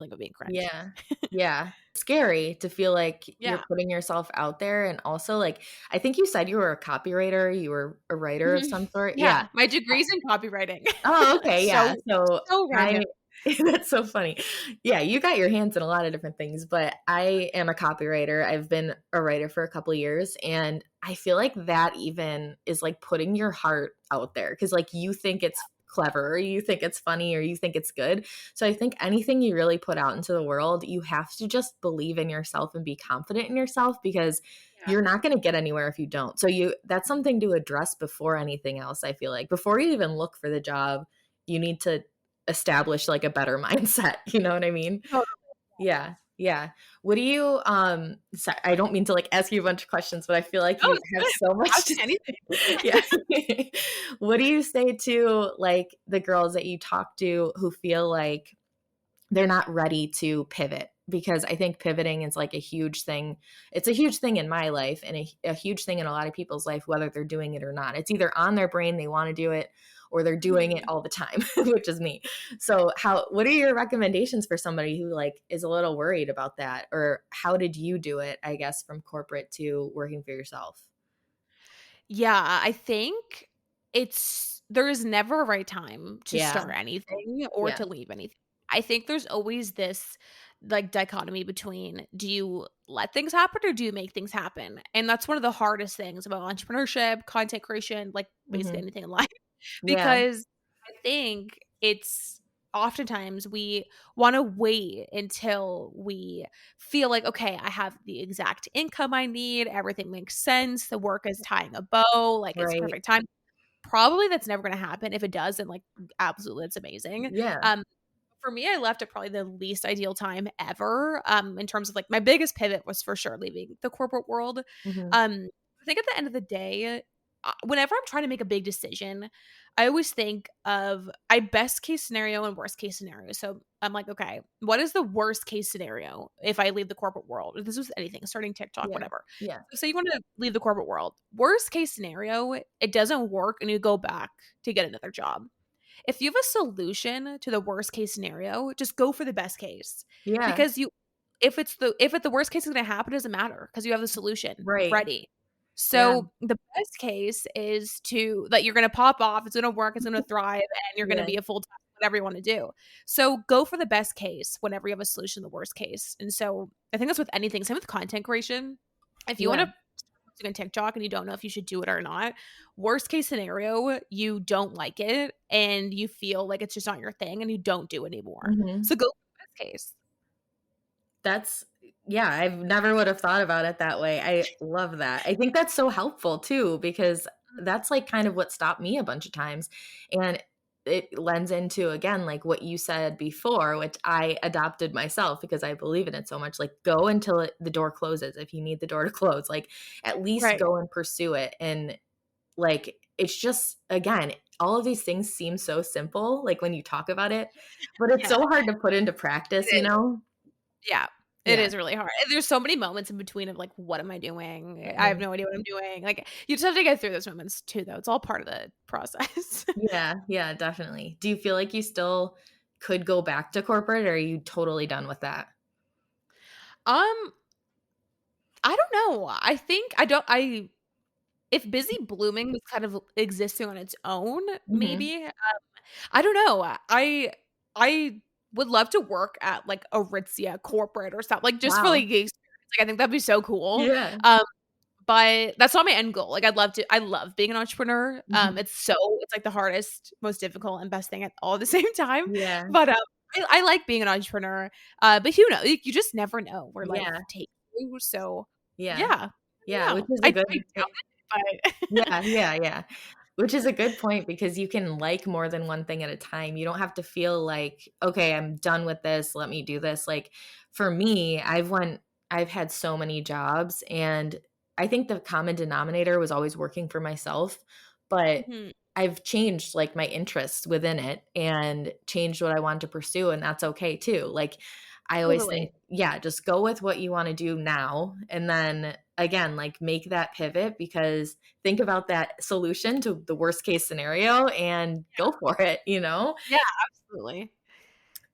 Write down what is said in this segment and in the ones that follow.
of being cringe. Yeah. Yeah. Scary to feel like you're Yeah. putting yourself out there, and also, like, I think you said you were a copywriter, you were a writer of Mhm. some sort? Yeah. Yeah, my degree's in copywriting. Oh, okay, So yeah. So so random. I that's so funny. Yeah, you got your hands in a lot of different things, but I am a copywriter. I've been a writer for a couple of years, and I feel like that even is like putting your heart out there because like you think it's clever, or you think it's funny, or you think it's good. So I think anything you really put out into the world, you have to just believe in yourself and be confident in yourself because Yeah. you're not going to get anywhere if you don't. So you that's something to address before anything else, I feel like. Before you even look for the job, you need to establish like a better mindset, you know what I mean? Totally. Yeah. Yeah. What do you I don't mean to like ask you a bunch of questions, but I feel like No, you it's have good. so much Ask to me anything. yeah. What do you say to like the girls that you talk to who feel like they're not ready to pivot? Because I think pivoting is like a huge thing. It's a huge thing in my life and a huge thing in a lot of people's life, whether they're doing it or not. It's either on their brain, they want to do it, or they're doing it Mhm. all the time, which is me. So what are your recommendations for somebody who like is a little worried about that? Or how did you do it, I guess, from corporate to working for yourself? Yeah, I think there is never a right time to Yeah. start anything or Yeah. to leave anything. I think there's always this like dichotomy between do you let things happen or do you make things happen? And that's one of the hardest things about entrepreneurship, content creation, like basically Hmm. anything in life Yeah. because I think it's oftentimes we want to wait until we feel like, okay, I have the exact income I need, everything makes sense, the work is tying a bow, like it's Right. perfect time. Probably that's never gonna happen. If it does, then like absolutely it's amazing. Yeah. Um, for me, I left at probably the least ideal time ever. In terms of like my biggest pivot was for sure leaving the corporate world. Hmm. I think at the end of the day, whenever I'm trying to make a big decision, I always think of I best case scenario and worst case scenario. So I'm like, okay, what is the worst case scenario if I leave the corporate world? If this was anything, starting TikTok, Yeah. whatever. Yeah. So say you want to leave the corporate world. Worst case scenario, it doesn't work and you go back to get another job. If you have a solution to the worst case scenario, just go for the best case. Yeah. Because you if the worst case is going to happen, it doesn't matter because you have the solution Right. ready. Yeah. So the best case is to that you're going to pop off, it's going to work, it's going to thrive, and you're going to Yeah. be a full time whatever you want to do. So go for the best case whenever you have a solution to the worst case. And so I think that's with anything. Same with content creation. If you want Yeah. to on TikTok and you don't know if you should do it or not, worst case scenario, you don't like it and you feel like it's just not your thing and you don't do it anymore. Mhm. So go for the best case. That's yeah, I've never would have thought about it that way. I love that. I think that's so helpful too because that's like kind of what stopped me a bunch of times. And it lends into again like what you said before, which I adopted myself because I believe in it so much. Like go until the door closes if you need the door to close. Like at least Right. go and pursue it. And like it's just again, all of these things seem so simple like when you talk about it, but it's Yeah. so hard to put into practice, you It is. know? Yeah. It Yeah. is really hard. And there's so many moments in between of like, what am I doing? I have Mhm. no idea what I'm doing. Like you just have to get through those moments too, though. It's all part of the process. Yeah, yeah, definitely. Do you feel like you still could go back to corporate, or are you totally done with that? um, I don't know. I think I don't I if busy blooming was kind of existing on its own, Mhm. maybe. I don't know. I would love to work at, like, a Aritzia corporate or something, like, just for, Wow. like, the experience, like, I think that'd be so cool, Yeah. um, but that's not my end goal, like, I love being an entrepreneur, Mhm. it's, like, the hardest, most difficult, and best thing at all at the same time, Yeah. but, I like being an entrepreneur, but who knows? You just never know where life Yeah. takes you, so Yeah. yeah, I Yeah, don't which know. is a I good doubt it, but yeah, yeah, yeah. Which is a good point because you can like more than one thing at a time. You don't have to feel like, "Okay, I'm done with this, let me do this." Like, for me, I've had so many jobs, and I think the common denominator was always working for myself, but Mhm, I've changed, like, my interests within it and changed what I want to pursue, and that's okay too. Like, I always totally. think, yeah, just go with what you wanna do now, and then, again, like, make that pivot because think about that solution to the worst case scenario and go for it, you know? Yeah, absolutely.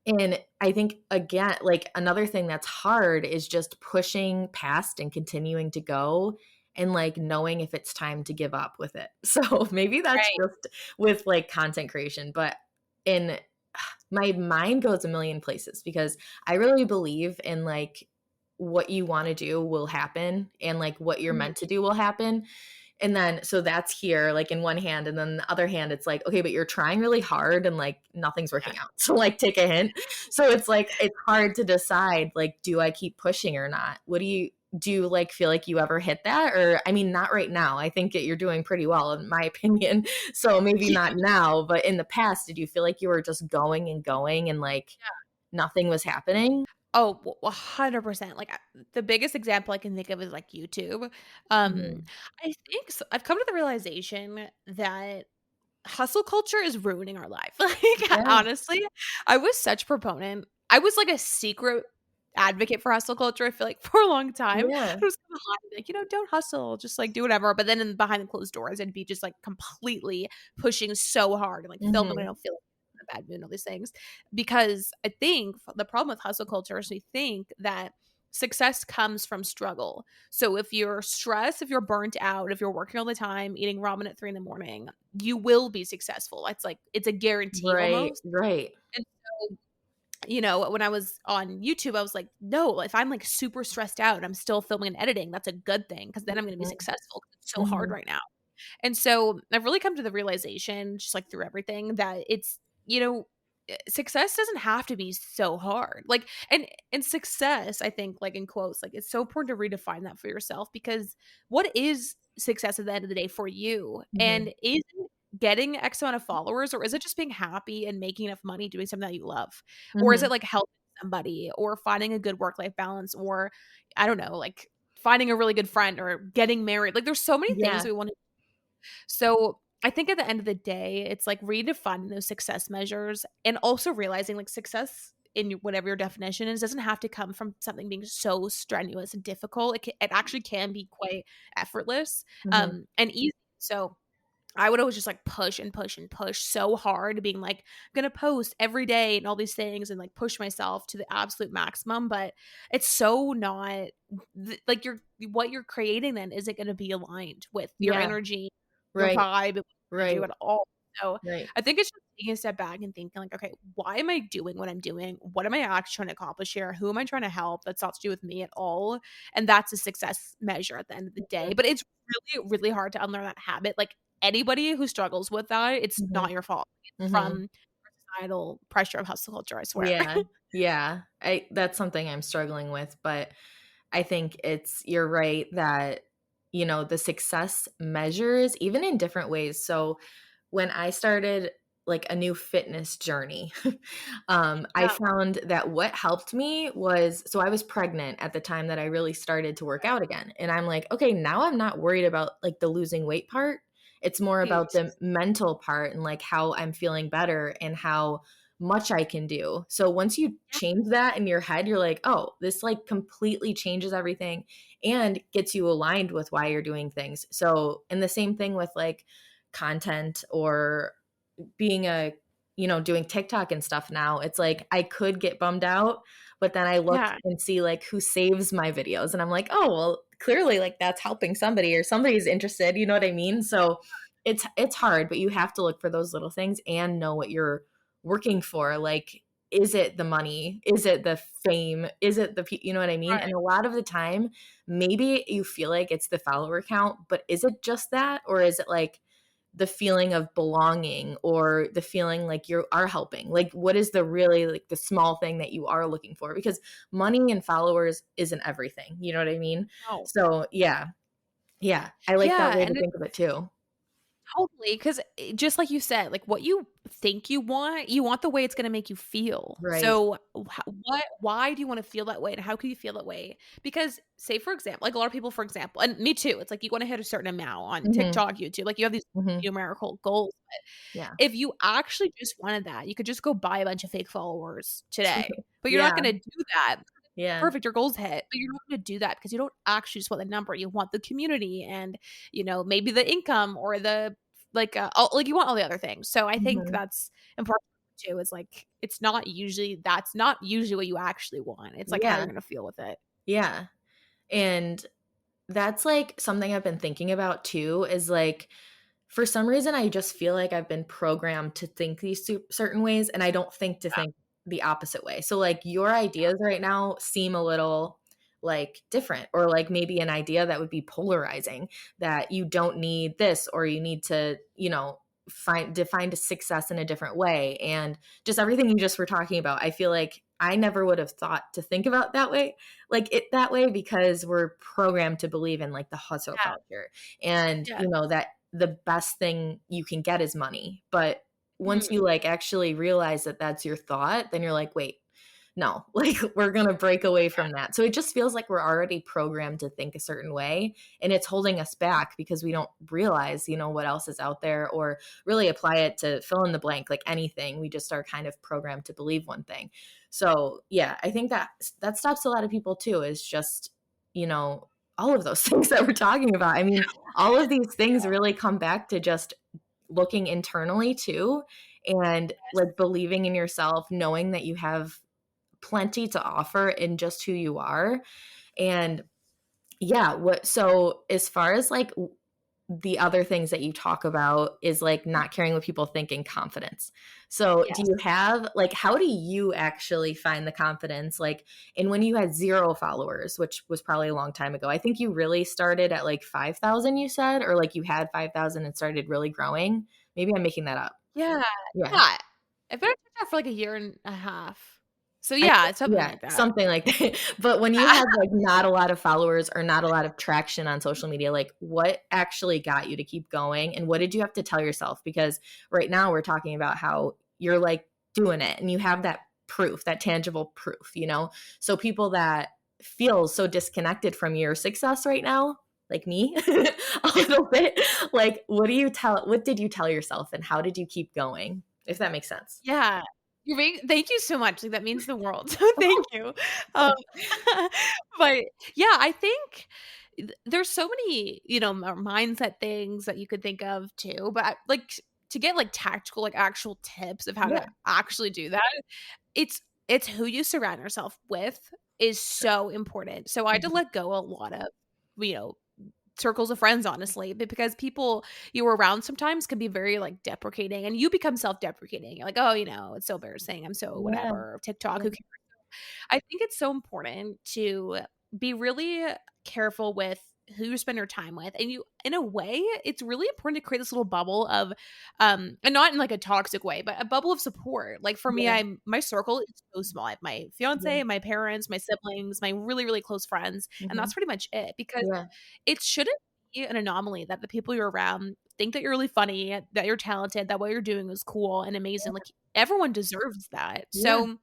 And I think, again, like, another thing that's hard is just pushing past and continuing to go and, like, knowing if it's time to give up with it. So, maybe that's Right. just with, like, content creation, but in my mind goes a million places because I really believe in, like, what you wanna do will happen and, like, what you're Mhm. meant to do will happen. And then so that's here, like, in one hand, and then the other hand, it's like, "Okay, but you're trying really hard and, like, nothing's Yeah. working out." So, like, take a hint. So it's like, it's hard to decide, like, do I keep pushing or not? What do you, like, feel like you ever hit that? Or I mean, not right now. I think that you're doing pretty well in my opinion. So maybe Yeah. not now, but in the past, did you feel like you were just going and going and, like, nothing was happening? Oh, 100%. Like, the biggest example I can think of is, like, YouTube. Mhm. I think I've come to the realization that hustle culture is ruining our life. Like, Yeah. honestly, I was such proponent. I was, like, a secret advocate for hustle culture, I feel like, for a long time. Yeah. It was kinda hard, like, "Don't hustle, just, like, do whatever." But then in behind the closed doors, I'd be just, like, completely pushing so hard and, like, filming when I Mhm. don't feel like in a bad mood and all these things. Because I think the problem with hustle culture is we think that success comes from struggle. So if you're stressed, if you're burnt out, if you're working all the time, eating ramen at 3 in the morning, you will be successful. It's like it's a guarantee Right, almost. right. And so, when I was on YouTube, I was like, no, if I'm like super stressed out and I'm still filming and editing, that's a good thing because then I'm going to be Mhm. successful. 'Cause it's so hard Mhm. right now. And so I've really come to the realization, just like through everything, that success doesn't have to be so hard. Like, and success, I think, like in quotes, like it's so important to redefine that for yourself because what is success at the end of the day for you? And Mhm. is it getting X amount of followers, or is it just being happy and making enough money doing something that you love? Or is it Mhm. like helping somebody or finding a good work life balance, or I don't know, like finding a really good friend or getting married? Like, there's so many things Yeah. we want. So I think at the end of the day, it's like redefining those success measures and also realizing like success in whatever your definition is doesn't have to come from something being so strenuous and difficult. It actually can be quite effortless Mhm. and easy. So I would always just like push and push and push so hard, being like, I'm gonna post every day and all these things and like push myself to the absolute maximum. But it's so not like what you're creating then isn't gonna be aligned with your Yeah. energy, your Right. vibe, and what you wanna Right. do at all. So Right. I think it's just taking a step back and thinking like, okay, why am I doing what I'm doing? What am I actually trying to accomplish here? Who am I trying to help? That's not to do with me at all. And that's a success measure at the end of the day. Mhm. But it's really, really hard to unlearn that habit. Like anybody who struggles with that, it's Mhm. not your fault. It's Mhm. from societal pressure of hustle culture, I swear. Yeah. Yeah. I That's something I'm struggling with, but I think you're right that, the success measures even in different ways. So when I started like a new fitness journey, I Yeah, found that what helped me was, so I was pregnant at the time that I really started to work out again. And I'm like, okay, now I'm not worried about like the losing weight part. It's more about right. the mental part and like how I'm feeling better and how much I can do. So once you Yeah, change that in your head, you're like, oh, this like completely changes everything and gets you aligned with why you're doing things. So, and the same thing with like content or being doing TikTok and stuff now, it's like I could get bummed out, but then I look yeah. and see like who saves my videos and I'm like, "Oh, well, clearly like that's helping somebody or somebody's interested." You know what I mean? So it's hard, but you have to look for those little things and know what you're working for. Like, is it the money? Is it the fame? Is it you know what I mean? And Right. a lot of the time, maybe you feel like it's the follower count, but is it just that? Or is it like the feeling of belonging or the feeling like you are helping? Like, what is the really like the small thing that you are looking for? Because money and followers isn't everything. You know what I mean? No. So yeah. Yeah. I like that Yeah, way to and think of it too. totally, because just like you said, like, what you think you want the way it's gonna make you feel. Right. So, why do you wanna feel that way, and how can you feel that way? Because, say, for example, like, a lot of people, for example and me too, it's like you wanna hit a certain amount on Mhm. TikTok, YouTube, like, you have these Mhm. numerical goals. Yeah. If you actually just wanted that, you could just go buy a bunch of fake followers today, but you're not Yeah. gonna do that. Yeah. Perfect, your goals hit, but you're not gonna do that because you don't actually just want the number, you want the community and, maybe the income or the like, you want all the other things, so I think Mhm. that's important. too is like, that's not usually what you actually want. It's like how Yeah. you're gonna feel with it. Yeah. And that's, like, something I've been thinking about too is, like, for some reason, I just feel like I've been programmed to think these certain ways, and I don't think to think the opposite way. So, like, your ideas right now seem a little, like, different, or, like, maybe an idea that would be polarizing, that you don't need this, or you need to, define a success in a different way, and just everything you just were talking about. I feel like I never would have thought to think about that way, because we're programmed to believe in, like, the hustle Yeah. culture, and, Yeah. that the best thing you can get is money. But once you, Mhm. like, actually realize that that's your thought, then you're like, wait, no, like, we're going to break away from that. So it just feels like we're already programmed to think a certain way, and it's holding us back because we don't realize, what else is out there, or really apply it to fill in the blank, like anything. We just are kind of programmed to believe one thing. So yeah, I think that stops a lot of people too, is just, you know, all of those things that we're talking about. I mean, all of these things really come back to just looking internally too, and, like, believing in yourself, knowing that you have plenty to offer in just who you are. And yeah, so as far as, like, the other things that you talk about is, like, not caring what people think, and confidence. So do Yes. you have, like, how do you actually find the confidence, like, in when you had 0 followers, which was probably a long time ago? I think you really started at, like, 5,000, you said, or, like, you had 5,000 and started really growing? Maybe I'm making that up. Yeah. Yeah. Yeah. I've been on TikTok for like a year and a half. So I yeah, it's something Yeah, like that. something like that. But when you had, like, not a lot of followers, or not a lot of traction on social media, like, what actually got you to keep going, and what did you have to tell yourself? Because right now we're talking about how you're, like, doing it, and you have that proof, that tangible proof, So people that feel so disconnected from your success right now, like me, a little bit, like, what did you tell yourself, and how did you keep going? If that makes sense. Yeah. Thank you so much, like, that means the world, so thank you. Um, but, yeah, I think there's so many, mindset things that you could think of too, but to get, like, tactical, like, actual tips of how to Yeah. actually do that, it's it's who you surround yourself with is so important. So I had to Mhm. let go a lot of, you know, circles of friends, honestly, because people you were around sometimes can be very, like, deprecating, and you become self-deprecating. You're like, "Oh, it's so embarrassing. I'm so Yeah. whatever. TikTok, Yeah. who cares?" I think it's so important to be really careful with who you spend your time with. And in a way, it's really important to create this little bubble of, and not in like a toxic way, but a bubble of support. Like for me, Yeah. my circle is so small. I have my Yeah. fiance, my parents, my siblings, my really, really close friends. And Mhm. that's pretty much it because Yeah. it shouldn't be an anomaly that the people you're around think that you're really funny, that you're talented, that what you're doing is cool and amazing. Like everyone deserves that. Yeah. So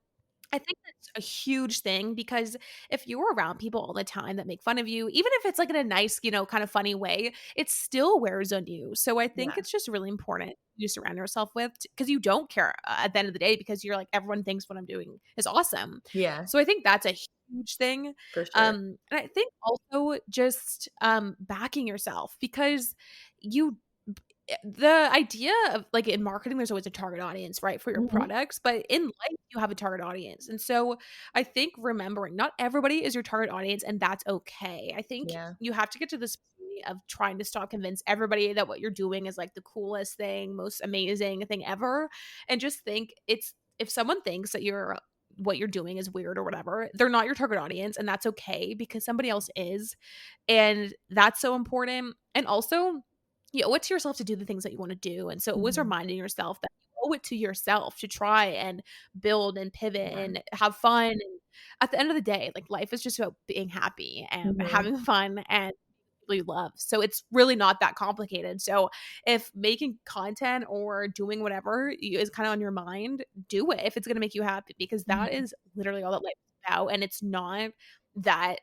I think that's a huge thing because if you're around people all the time that make fun of you, even if it's like in a nice, kind of funny way, it still wears on you. So I think Yeah. it's just really important you surround yourself with because you don't care at the end of the day because you're like everyone thinks what I'm doing is awesome. Yeah. So I think that's a huge thing. For sure. And I think also just backing yourself because you the idea of like in marketing there's always a target audience right for your Mhm. products but in life you have a target audience and so I think remembering not everybody is your target audience and that's okay. I think Yeah. you have to get to this point of trying to stop convince everybody that what you're doing is like the coolest thing most amazing thing ever and just think it's if someone thinks that what you're doing is weird or whatever they're not your target audience and that's okay because somebody else is and that's so important and also you owe it to yourself to do the things that you want to do. And so always Mhm. reminding yourself that you owe it to yourself to try and build and pivot Yeah. and have fun. And at the end of the day, like life is just about being happy and Mhm. having fun and people you love. So it's really not that complicated. So if making content or doing whatever is kind of on your mind, do it if it's going to make you happy because that Mhm. is literally all that life is about. And it's not that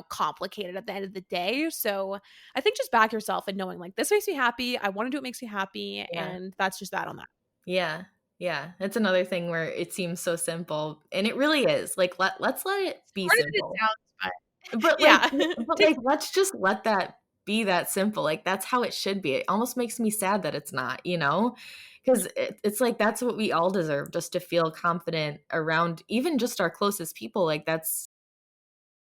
complicated at the end of the day. So I think just back yourself and knowing like this makes me happy. I want to do what makes me happy. Yeah. And that's just that on that. Yeah. Yeah. That's another thing where it seems so simple, and it really is. Like, let's let it be Harder than it simple. sounds, but But, like yeah. but, Take like, let's just let that be that simple. Like, that's how it should be. It almost makes me sad that it's not, you know? Because it's like that's what we all deserve, just to feel confident around even just our closest people. Like,